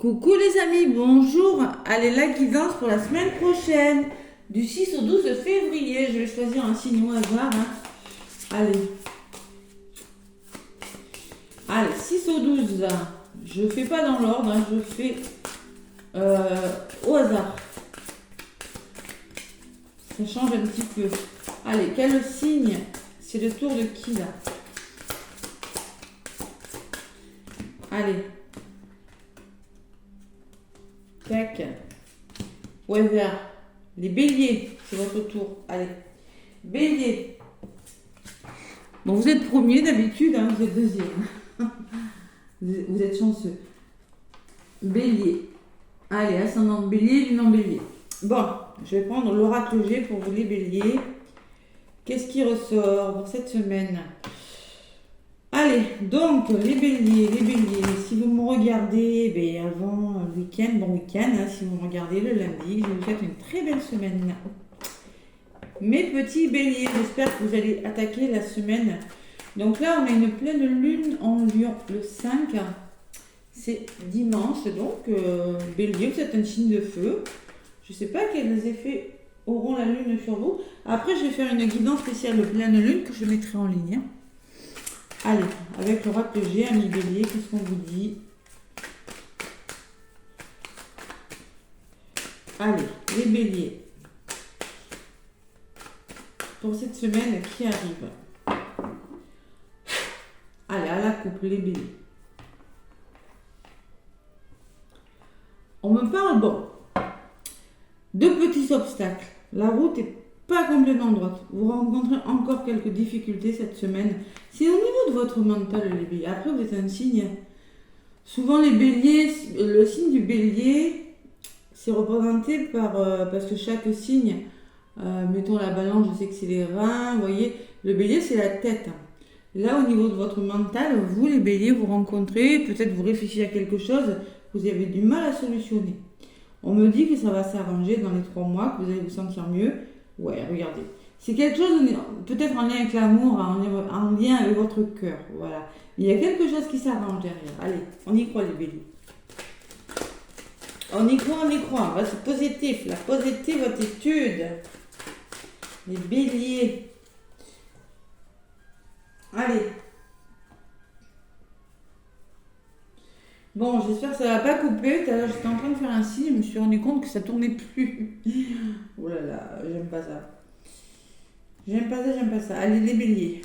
Coucou les amis, bonjour. Allez, la guidance pour la semaine prochaine, du 6 au 12 février. Je vais choisir un signe au hasard. Allez, 6 au 12. Je fais pas dans l'ordre, je fais au hasard. Ça change un petit peu. Allez, quel signe? C'est le tour de qui là? Allez. Tac. Au hasard. Les béliers, c'est votre tour. Allez. Bélier. Bon, vous êtes premier d'habitude, hein, vous êtes deuxième. Vous êtes chanceux. Bélier. Allez, ascendant bélier, lunan bélier. Bon, je vais prendre l'oracle G pour vous les béliers. Qu'est-ce qui ressort pour cette semaine? Allez, donc les béliers, si vous me regardez avant le week-end, bon week-end, hein, si vous me regardez le lundi, je vous souhaite une très belle semaine. Mes petits béliers, j'espère que vous allez attaquer la semaine. Donc là, on a une pleine lune en Lion, le 5, c'est dimanche, donc bélier, vous êtes un signe de feu. Je ne sais pas quels effets auront la lune sur vous. Après, je vais faire une guidance spéciale de pleine lune que je mettrai en ligne. Allez, avec l'oracle G, amis bélier, qu'est-ce qu'on vous dit? Allez, les béliers. Pour cette semaine qui arrive. Allez, à la coupe, les béliers. On me parle, bon, de petits obstacles. La route est pas complètement droite. Vous rencontrez encore quelques difficultés cette semaine. C'est au niveau de votre mental, les béliers. Après, vous êtes un signe. Souvent, les béliers, le signe du bélier, c'est représenté par... parce que chaque signe, mettons la balance, je sais que c'est les reins, vous voyez. Le bélier, c'est la tête. Là, au niveau de votre mental, vous, les béliers, vous rencontrez, peut-être vous réfléchissez à quelque chose, vous avez du mal à solutionner. On me dit que ça va s'arranger dans les 3 mois, que vous allez vous sentir mieux. Ouais, regardez. C'est quelque chose peut-être en lien avec l'amour, en lien avec votre cœur. Voilà. Il y a quelque chose qui s'arrange derrière. Allez, on y croit les béliers. On y croit. On va se positif. La positive attitude. Les béliers. Allez. Bon, j'espère que ça ne va pas couper. Tout à l'heure, j'étais en train de faire un signe, je me suis rendu compte que ça ne tournait plus. Oh là là, j'aime pas ça. J'aime pas ça. Allez, les béliers.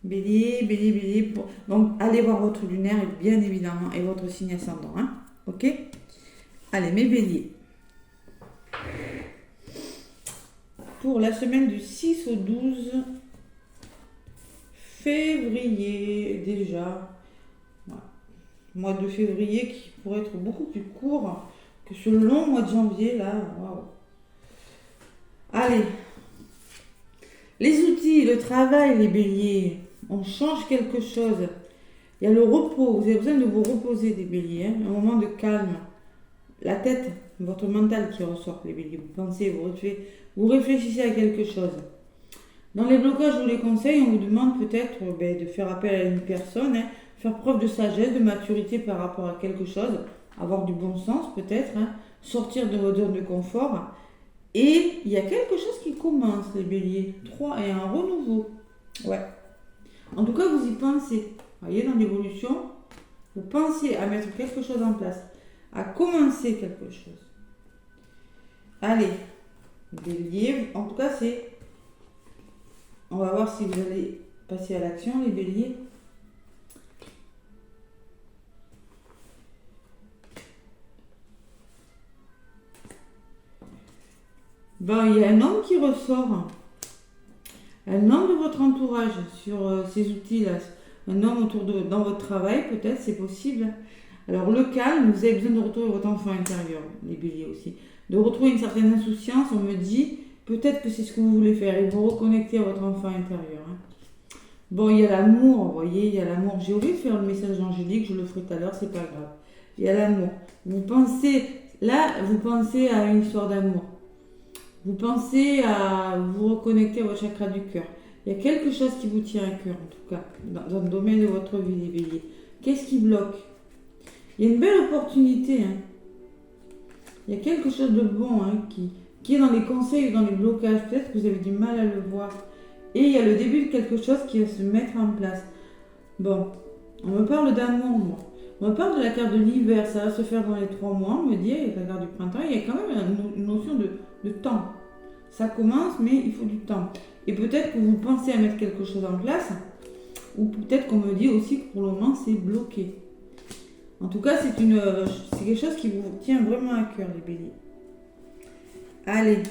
Bélier. Donc, allez voir votre lunaire, bien évidemment, et votre signe ascendant. Hein, ok? Allez, mes béliers. Pour la semaine du 6 au 12 février, déjà. Voilà. Mois de février qui pourrait être beaucoup plus court que ce long mois de janvier, là. Waouh. Allez. Les outils, le travail, les béliers. On change quelque chose. Il y a le repos. Vous avez besoin de vous reposer, les béliers. Hein, un moment de calme. La tête, votre mental qui ressort, les béliers. Vous pensez, vous réfléchissez à quelque chose. Dans les blocages ou les conseils, on vous demande peut-être de faire appel à une personne, hein, faire preuve de sagesse, de maturité par rapport à quelque chose, avoir du bon sens peut-être, hein, sortir de votre zone de confort. Et il y a quelque chose qui commence, les béliers. 3 et un renouveau. Ouais. En tout cas, vous y pensez. Vous voyez, dans l'évolution, vous pensez à mettre quelque chose en place, à commencer quelque chose. Allez, bélier. En tout cas, on va voir si vous allez passer à l'action, les béliers. Ben, il y a un homme qui ressort. Un homme de votre entourage sur ces outils-là. Un homme dans votre travail, peut-être, c'est possible. Alors, le calme, vous avez besoin de retrouver votre enfant intérieur, les béliers aussi. De retrouver une certaine insouciance, on me dit, peut-être que c'est ce que vous voulez faire, et vous reconnecter à votre enfant intérieur. Hein. Bon, il y a l'amour, vous voyez, il y a l'amour. J'ai oublié de faire le message angélique, je le ferai tout à l'heure, c'est pas grave. Il y a l'amour. Vous pensez à une histoire d'amour. Vous pensez à vous reconnecter à votre chakra du cœur. Il y a quelque chose qui vous tient à cœur, en tout cas, dans un domaine de votre vie, les béliers. Qu'est-ce qui bloque? Il y a une belle opportunité. Hein. Il y a quelque chose de bon hein, qui est dans les conseils ou dans les blocages. Peut-être que vous avez du mal à le voir. Et il y a le début de quelque chose qui va se mettre en place. Bon, on me parle d'amour, moi. On me parle de la carte de l'hiver. Ça va se faire dans les 3 mois. On me dit, avec la carte du printemps, il y a quand même une notion de temps. Ça commence, mais il faut du temps. Et peut-être que vous pensez à mettre quelque chose en place. Ou peut-être qu'on me dit aussi que pour le moment, c'est bloqué. En tout cas, c'est quelque chose qui vous tient vraiment à cœur, les béliers. Allez.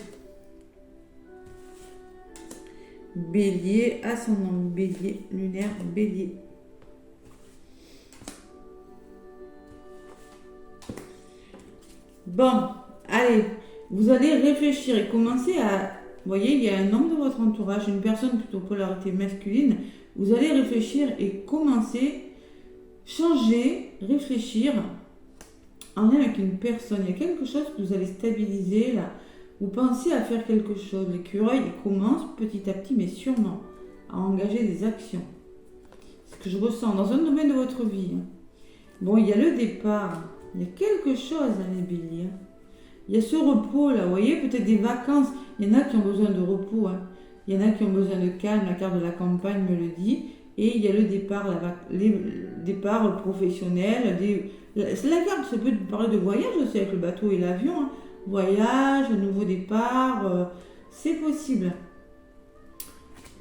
Bélier, ascendant bélier, lunaire bélier. Bon, allez. Vous allez réfléchir et commencer à... Vous voyez, il y a un homme de votre entourage, une personne plutôt polarité masculine. Vous allez réfléchir et commencer... Changer, réfléchir en lien avec une personne. Il y a quelque chose que vous allez stabiliser là. Vous pensez à faire quelque chose. L'écureuil commence petit à petit, mais sûrement, à engager des actions. C'est ce que je ressens dans un domaine de votre vie. Bon, il y a le départ. Il y a quelque chose dans les béliers. Il y a ce repos là. Vous voyez, peut-être des vacances. Il y en a qui ont besoin de repos. Hein. Il y en a qui ont besoin de calme. La carte de la campagne me le dit. Et il y a le départ, les départs professionnels. C'est la carte, ça peut parler de voyage aussi avec le bateau et l'avion. Hein. Voyage, nouveau départ, c'est possible.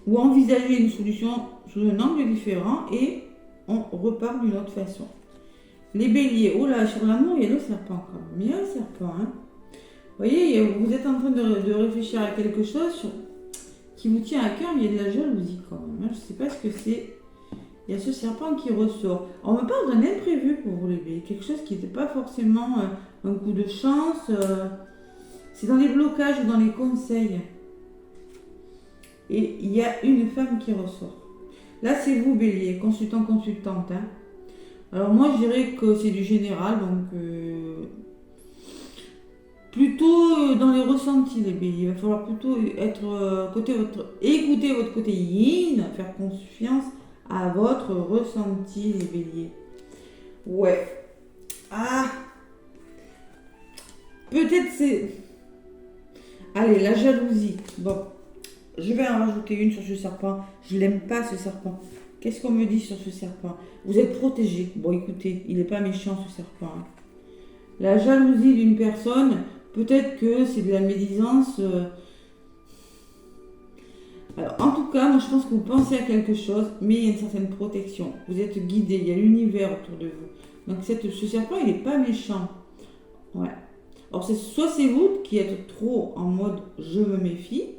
Ou envisager une solution sous un angle différent et on repart d'une autre façon. Les béliers, oh là, sur l'amour, il y a le serpent quand même. Il y a le serpent. Hein. Vous voyez, vous êtes en train de réfléchir à quelque chose qui vous tient à cœur, mais il y a de la jalousie quand même. Je ne sais pas ce que c'est. Il y a ce serpent qui ressort. On me parle d'un imprévu pour vous les béliers. Quelque chose qui n'était pas forcément un coup de chance. C'est dans les blocages ou dans les conseils. Et il y a une femme qui ressort. Là, c'est vous, bélier, consultant, consultante. Hein. Alors moi, je dirais que c'est du général, donc... Plutôt dans les ressentis, les béliers. Il va falloir plutôt être écouter votre côté yin, faire confiance à votre ressenti, les béliers. Ouais. Ah. Peut-être c'est... Allez, la jalousie. Bon. Je vais en rajouter une sur ce serpent. Je l'aime pas, ce serpent. Qu'est-ce qu'on me dit sur ce serpent? Vous êtes protégé. Bon, écoutez, il n'est pas méchant, ce serpent. Hein. La jalousie d'une personne... Peut-être que c'est de la médisance. Alors, en tout cas, moi, je pense que vous pensez à quelque chose, mais il y a une certaine protection. Vous êtes guidé, il y a l'univers autour de vous. Donc, ce serpent, il n'est pas méchant. Ouais. Alors, soit c'est vous qui êtes trop en mode « je me méfie ».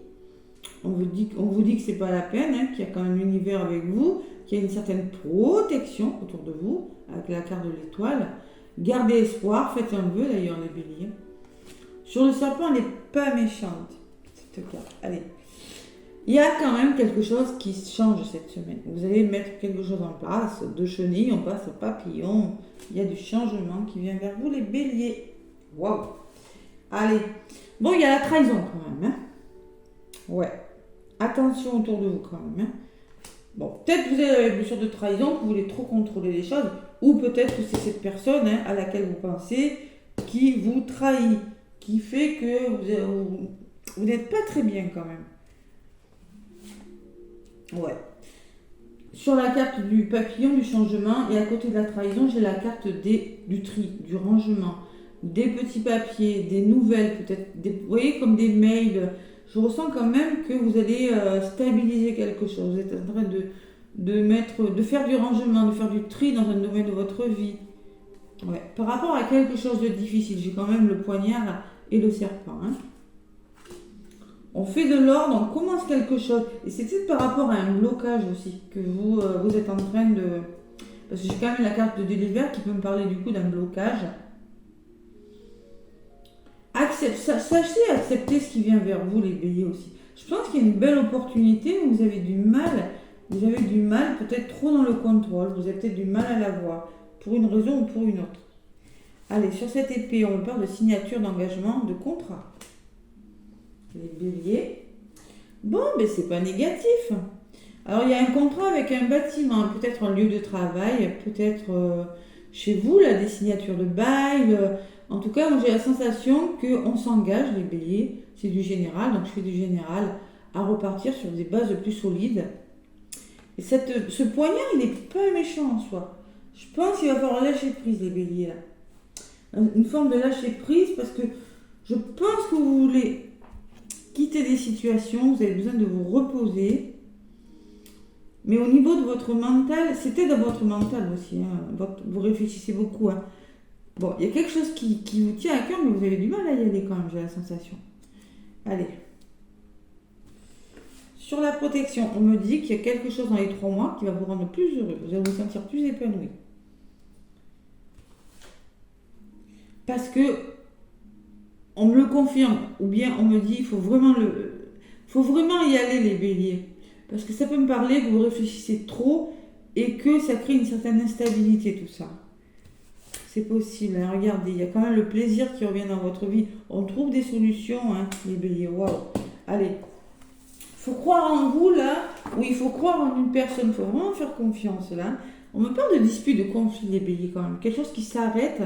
On vous dit que c'est pas la peine, hein, qu'il y a quand même l'univers avec vous, qu'il y a une certaine protection autour de vous, avec la carte de l'étoile. Gardez espoir, faites un vœu d'ailleurs, les béliers. Sur le serpent, elle n'est pas méchante, cette carte. Allez. Il y a quand même quelque chose qui change cette semaine. Vous allez mettre quelque chose en place. De chenille, on passe au papillon. Il y a du changement qui vient vers vous, les béliers. Waouh. Allez. Bon, il y a la trahison quand même. Hein. Ouais. Attention autour de vous quand même. Hein. Bon, peut-être que vous avez une blessure de trahison, que vous voulez trop contrôler les choses. Ou peut-être que c'est cette personne à laquelle vous pensez qui vous trahit. Qui fait que vous n'êtes pas très bien quand même. Ouais. Sur la carte du papillon, du changement, et à côté de la trahison, j'ai la carte du tri, du rangement, des petits papiers, des nouvelles peut-être, vous voyez comme des mails. Je ressens quand même que vous allez stabiliser quelque chose. Vous êtes en train de faire du rangement, de faire du tri dans un domaine de votre vie. Ouais. Par rapport à quelque chose de difficile, j'ai quand même le poignard là, et le serpent. Hein. On fait de l'ordre, on commence quelque chose. Et c'est peut-être par rapport à un blocage aussi que vous êtes en train de... Parce que j'ai quand même la carte de l'hiver qui peut me parler du coup d'un blocage. Sachez accepter ce qui vient vers vous, les béliers aussi. Je pense qu'il y a une belle opportunité, mais vous avez du mal peut-être trop dans le contrôle. Vous avez peut-être du mal à la voir, pour une raison ou pour une autre. Allez, sur cette épée, on parle de signature, d'engagement, de contrat. Les béliers. Bon, mais c'est pas négatif. Alors, il y a un contrat avec un bâtiment, peut-être un lieu de travail, peut-être, chez vous, là, des signatures de bail. En tout cas, moi, j'ai la sensation qu'on s'engage, les béliers, c'est du général, donc je fais du général, à repartir sur des bases plus solides. Et ce poignard, il n'est pas méchant en soi. Je pense qu'il va falloir lâcher prise, les béliers, là. Une forme de lâcher prise, parce que je pense que vous voulez quitter des situations, vous avez besoin de vous reposer. Mais au niveau de votre mental, c'était dans votre mental aussi, hein, vous réfléchissez beaucoup. Hein. Bon, il y a quelque chose qui vous tient à cœur, mais vous avez du mal à y aller quand même, j'ai la sensation. Allez. Sur la protection, on me dit qu'il y a quelque chose dans les 3 mois qui va vous rendre plus heureux. Vous allez vous sentir plus épanoui. Parce que on me le confirme, ou bien on me dit il faut vraiment y aller, les béliers. Parce que ça peut me parler que vous réfléchissez trop et que ça crée une certaine instabilité, tout ça. C'est possible, hein. Regardez, il y a quand même le plaisir qui revient dans votre vie. On trouve des solutions, hein, les béliers. Waouh. Allez. Il faut croire en vous, là, ou il faut croire en une personne. Il faut vraiment faire confiance, là. On me parle de dispute, de conflit, les béliers, quand même. Quelque chose qui s'arrête.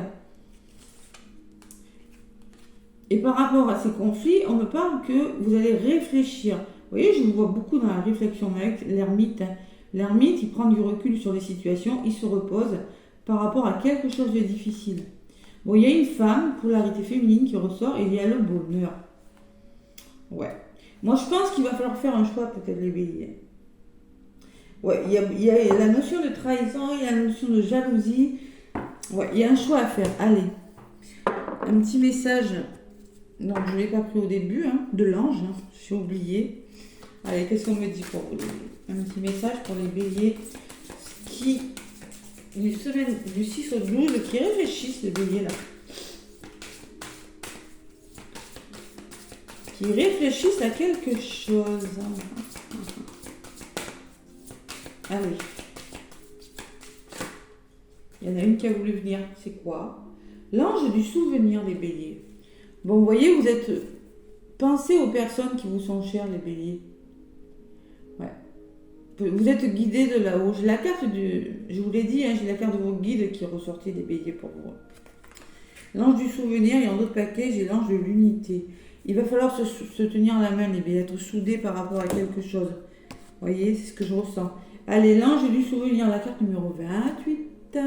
Et par rapport à ces conflits, on me parle que vous allez réfléchir. Vous voyez, je vous vois beaucoup dans la réflexion avec l'ermite. L'ermite, il prend du recul sur les situations, il se repose par rapport à quelque chose de difficile. Bon, il y a une femme, polarité féminine qui ressort, et il y a le bonheur. Ouais. Moi, je pense qu'il va falloir faire un choix, peut-être, les béliers. Ouais, il y a la notion de trahison, il y a la notion de jalousie. Ouais, il y a un choix à faire. Allez. Un petit message, donc je ne l'ai pas pris au début, hein, de l'ange, hein, j'ai oublié. Allez, qu'est-ce qu'on me dit pour vous, les béliers? Un petit message pour les béliers qui, les semaines du 6 au 12, qui réfléchissent, les béliers, là. Qui réfléchissent à quelque chose. Allez. Il y en a une qui a voulu venir. C'est quoi? L'ange du souvenir, des béliers. Bon, vous voyez, vous êtes... Pensez aux personnes qui vous sont chères, les béliers. Ouais. Vous êtes guidés de là-haut. J'ai la carte du... Je vous l'ai dit, hein, j'ai la carte de vos guides qui est ressortie des béliers pour vous. L'ange du souvenir, et en d'autres paquets, j'ai l'ange de l'unité. Il va falloir se tenir la main, les béliers, être soudés par rapport à quelque chose. Vous voyez, c'est ce que je ressens. Allez, l'ange du souvenir, la carte numéro 28.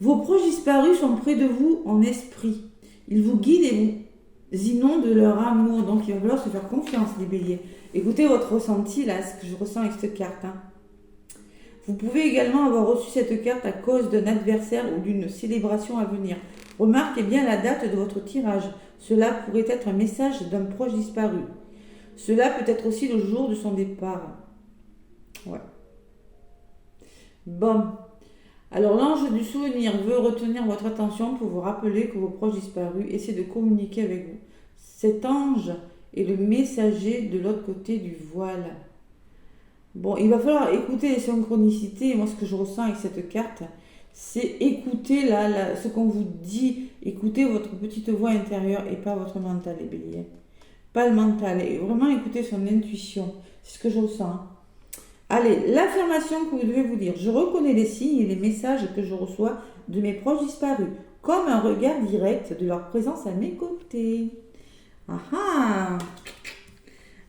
Vos proches disparus sont près de vous en esprit. Ils vous guident et vous inondent de leur amour. Donc, il va falloir se faire confiance, les béliers. Écoutez votre ressenti, là, ce que je ressens avec cette carte. Hein. Vous pouvez également avoir reçu cette carte à cause d'un adversaire ou d'une célébration à venir. Remarquez bien la date de votre tirage. Cela pourrait être un message d'un proche disparu. Cela peut être aussi le jour de son départ. Ouais. Bon. Alors, l'ange du souvenir veut retenir votre attention pour vous rappeler que vos proches disparus essaient de communiquer avec vous. Cet ange est le messager de l'autre côté du voile. Bon, il va falloir écouter les synchronicités. Et moi, ce que je ressens avec cette carte, c'est écouter ce qu'on vous dit. Écoutez votre petite voix intérieure et pas votre mental, les béliers. Pas le mental. Et vraiment écouter son intuition. C'est ce que je ressens. Allez, l'affirmation que vous devez vous dire. Je reconnais les signes et les messages que je reçois de mes proches disparus, comme un regard direct de leur présence à mes côtés. Ah ah!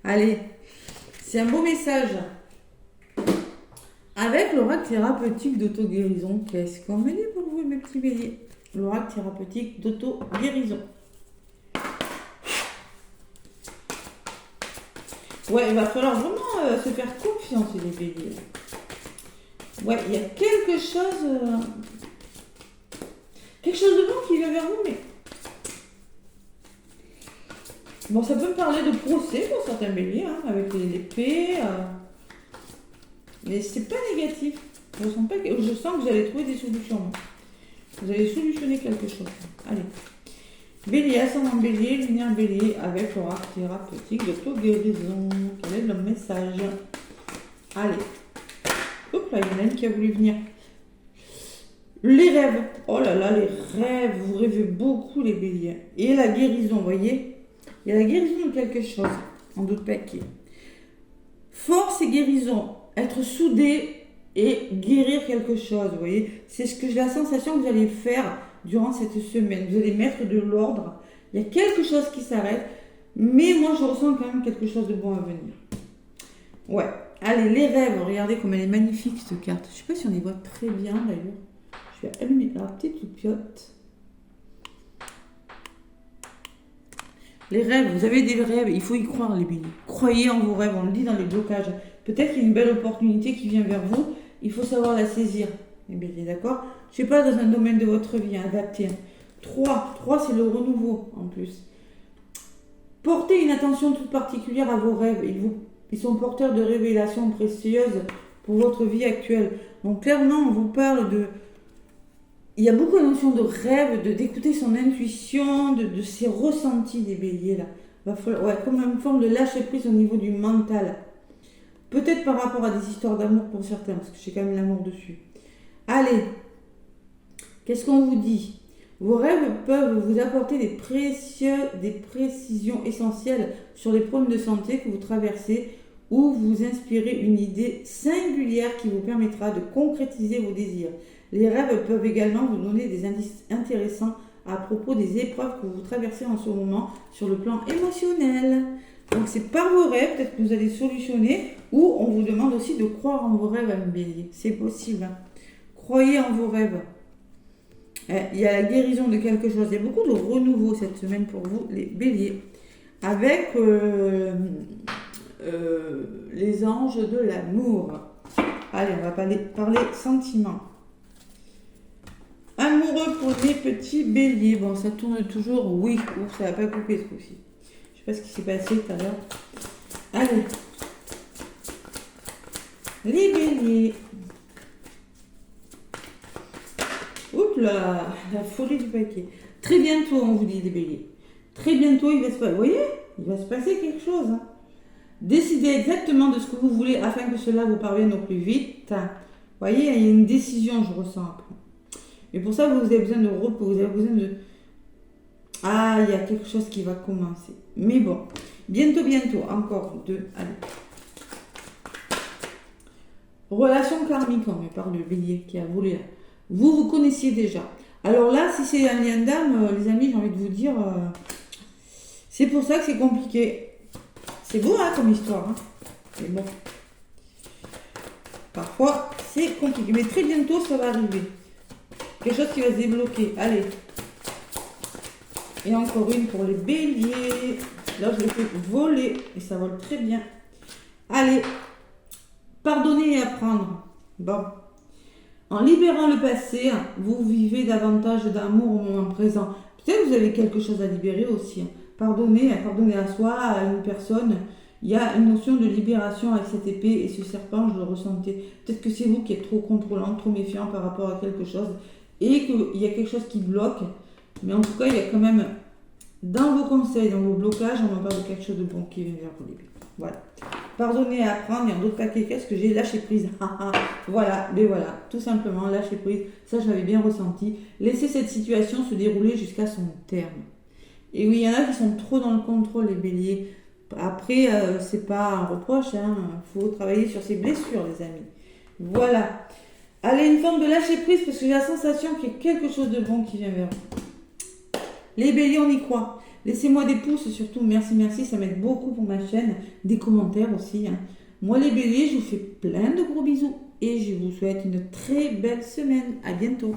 Allez, c'est un beau message. Avec l'oracle thérapeutique d'auto-guérison, qu'est-ce qu'on me dit pour vous, mes petits béliers? L'oracle thérapeutique d'auto-guérison. Ouais, il va falloir vraiment se faire confiance, les béliers. Ouais, il y a quelque chose de bon qui vient vers vous, mais... Bon, ça peut me parler de procès pour certains béliers, hein, avec l'épée. Mais c'est pas négatif. Je sens que vous allez trouver des solutions. Vous allez solutionner quelque chose. Allez. Bélier, ascendant bélier, lumière bélier, avec l'oracle thérapeutique d'auto-guérison. Quel est le message? Allez. Hop là, il y en a une qui a voulu venir. Les rêves. Oh là là, les rêves. Vous rêvez beaucoup, les béliers. Et la guérison, vous voyez? Il y a la guérison de quelque chose. En d'autres paquets. Force et guérison. Être soudé et guérir quelque chose, vous voyez. C'est ce que j'ai la sensation que vous allez faire durant cette semaine. Vous allez mettre de l'ordre. Il y a quelque chose qui s'arrête, mais moi je ressens quand même quelque chose de bon à venir. Ouais. Allez, les rêves, regardez comme elle est magnifique cette carte. Je ne sais pas si on les voit très bien d'ailleurs. Je vais allumer la petite loupiote. Les rêves, vous avez des rêves, il faut y croire les béliers. Croyez en vos rêves, on le dit dans les blocages. Peut-être qu'il y a une belle opportunité qui vient vers vous, il faut savoir la saisir. Les béliers, d'accord? Je ne sais pas dans un domaine de votre vie, adapté. 3, c'est le renouveau en plus. Portez une attention toute particulière à vos rêves. Ils sont porteurs de révélations précieuses pour votre vie actuelle. Donc clairement, on vous parle de... Il y a beaucoup de notions de rêve, d'écouter son intuition, de ses ressentis des béliers là. Va falloir, ouais, comme une forme de lâcher prise au niveau du mental. Peut-être par rapport à des histoires d'amour pour certains, parce que j'ai quand même l'amour dessus. Allez, qu'est-ce qu'on vous dit? Vos rêves peuvent vous apporter des précisions essentielles sur les problèmes de santé que vous traversez ou vous inspirer une idée singulière qui vous permettra de concrétiser vos désirs. Les rêves peuvent également vous donner des indices intéressants à propos des épreuves que vous traversez en ce moment sur le plan émotionnel. Donc c'est par vos rêves peut-être que vous allez solutionner, ou on vous demande aussi de croire en vos rêves à un bélier. C'est possible. Croyez en vos rêves. Il y a la guérison de quelque chose. Il y a beaucoup de renouveau cette semaine pour vous, les béliers. Avec les anges de l'amour. Allez, on va parler sentiments. Amoureux pour les petits béliers. Bon, ça tourne toujours. Oui, ouf, ça va pas couper ce coup-ci. Je sais pas ce qui s'est passé tout à l'heure. Allez. Les béliers. Oups là, la folie du paquet. Très bientôt, on vous dit les béliers. Très bientôt, il va se passer. Vous voyez, il va se passer quelque chose. Hein. Décidez exactement de ce que vous voulez afin que cela vous parvienne au plus vite. Vous voyez, il y a une décision, je ressens un peu. Et pour ça, vous avez besoin de repos, vous avez besoin de... Ah, il y a quelque chose qui va commencer. Mais bon, bientôt, encore 2. Allez. Relation karmique, on me parle de bélier qui a volé là. Vous connaissiez déjà. Alors là, si c'est un lien d'âme, les amis, j'ai envie de vous dire, c'est pour ça que c'est compliqué. C'est beau, hein, comme histoire. Hein. Mais bon. Parfois, c'est compliqué. Mais très bientôt, ça va arriver. Quelque chose qui va se débloquer. Allez. Et encore une pour les béliers. Là, je le fais voler. Et ça vole très bien. Allez. Pardonner et apprendre. Bon. En libérant le passé, vous vivez davantage d'amour au moment présent. Peut-être que vous avez quelque chose à libérer aussi. Pardonner à soi, à une personne. Il y a une notion de libération avec cette épée et ce serpent, je le ressentais. Peut-être que c'est vous qui êtes trop contrôlant, trop méfiant par rapport à quelque chose et qu'il y a quelque chose qui bloque. Mais en tout cas, il y a quand même, dans vos conseils, dans vos blocages, on me parle de quelque chose de bon qui vient vers vous. Voilà. Pardonner et apprendre, il y a d'autres paquets. Qu'est-ce que j'ai lâché prise? Voilà, mais voilà, tout simplement, lâcher prise. Ça, j'avais bien ressenti. Laisser cette situation se dérouler jusqu'à son terme. Et oui, il y en a qui sont trop dans le contrôle, les béliers. Après, c'est pas un reproche, hein. Faut travailler sur ses blessures, les amis. Voilà. Allez, une forme de lâcher prise parce que j'ai la sensation qu'il y a quelque chose de bon qui vient vers vous. Les béliers, on y croit. Laissez-moi des pouces, surtout, merci, ça m'aide beaucoup pour ma chaîne. Des commentaires aussi. Hein. Moi, les béliers, je vous fais plein de gros bisous et je vous souhaite une très belle semaine. À bientôt.